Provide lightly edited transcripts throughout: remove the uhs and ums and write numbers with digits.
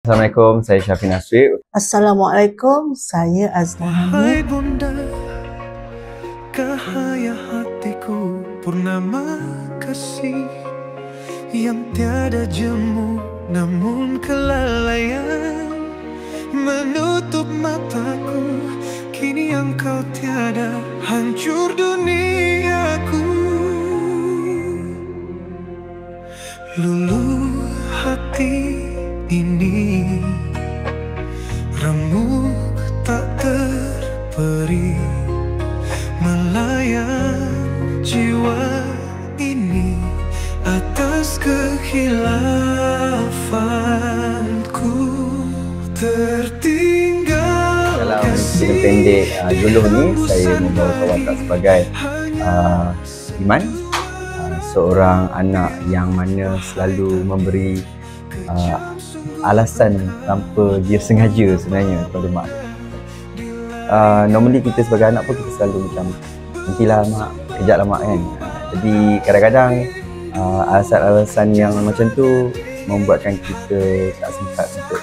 Assalamualaikum, saya Syafiq Nasri. Assalamualaikum, saya Azna Hai Hamid. bunda, cahaya hatiku, purnama kasih yang tiada jemu, namun kelalaian menutup mataku. Kini engkau tiada, hancur duniaku. Luluh hati ini, remuk tak terperi, melayang jiwa ini atas kehilafanku tertinggal. Dalam film pendek Dulu ni, saya membawakan watak sebagai Iman, seorang anak yang mana selalu memberi alasan tanpa dia sengaja sebenarnya kepada mak. Normally kita sebagai anak pun kita selalu macam nantilah mak, kejaklah mak kan. Jadi kadang-kadang alasan-alasan yang macam tu membuatkan kita tak sempat untuk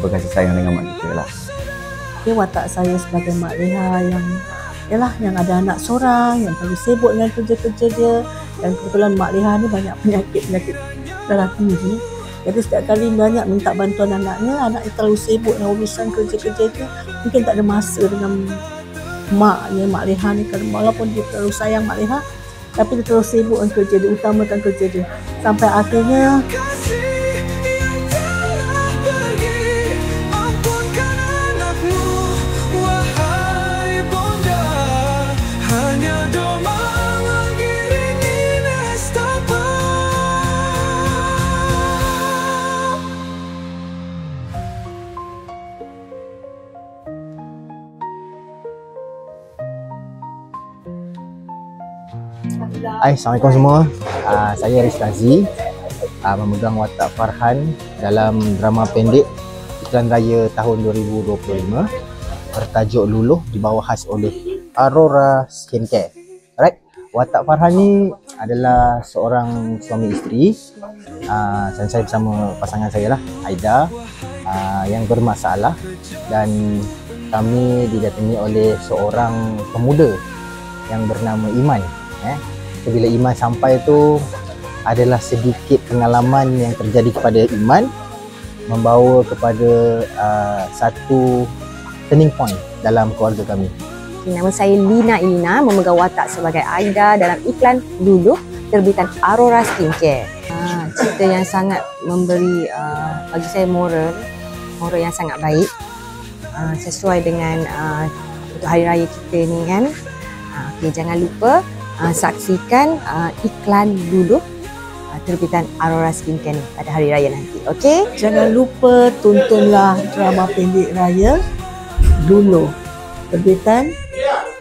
berkasih sayang dengan mak kita lah. Dia watak saya sebagai Mak Leha yang ada anak seorang, yang terlalu sibuk dengan kerja-kerja dia. Dan kebetulan Mak Leha ni banyak penyakit darah tinggi. Jadi setiap kali banyak minta bantuan anaknya, anaknya terlalu sibuk dengan urusan kerja-kerja dia. Mungkin tak ada masa dengan maknya, Mak Leha ni. Walaupun dia terlalu sayang Mak Leha, tapi dia terlalu sibuk dengan kerja dia, utamakan kerja dia. Sampai akhirnya Hai, Assalamualaikum semua. Saya Rizkazi, memegang watak Farhan dalam drama pendek Iklan Raya tahun 2025 bertajuk Luluh, dibawa khas oleh Aurora Skincare. Alright, watak Farhan ni adalah seorang suami isteri. Dan saya bersama pasangan saya lah, Aida, yang bermasalah, dan kami didatangi oleh seorang pemuda yang bernama Iman. Bila Iman sampai tu, adalah sedikit pengalaman yang terjadi kepada Iman, membawa kepada satu turning point dalam keluarga kami. Nama saya Lina Ilina, memegang watak sebagai Aida dalam iklan Luluh terbitan Aurora Skincare. Cerita yang sangat memberi bagi saya moral yang sangat baik, sesuai dengan untuk hari raya kita ni kan. Okay, jangan lupa saksikan iklan Luluh terbitan Aurora Skincare ni pada hari raya nanti. Okey? jangan lupa tontonlah drama pendek raya Luluh terbitan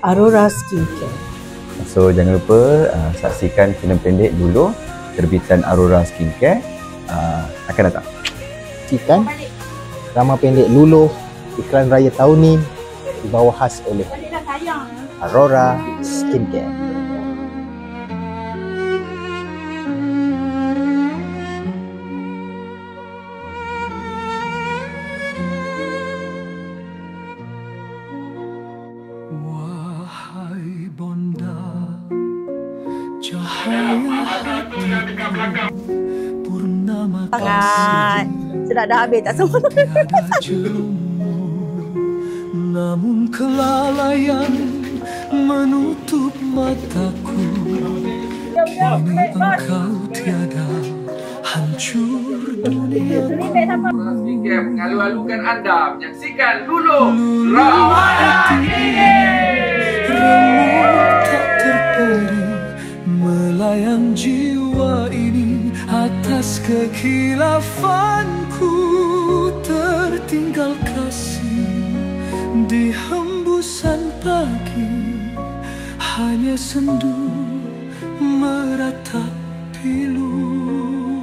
Aurora Skincare. So jangan lupa saksikan filem pendek Dulu terbitan Aurora Skincare akan datang. Saksikan drama pendek Luluh Iklan Raya tahun ni dibawa khas oleh Aurora Skincare. Wahai bonda, cahaya hatiku, purnama Sangat sedap dah habis tak semua. tiada jemu, namun kelalaian menutup mataku. Kini engkau tiada, hancur dunia. Skincare mengalu-alukan anda menyaksikan Luluh Rawat Remuk tak terperi, melayang jiwa ini atas kekhilafan,ku tertinggal kasih di hembusan pagi, hanya sendu meratap pilu.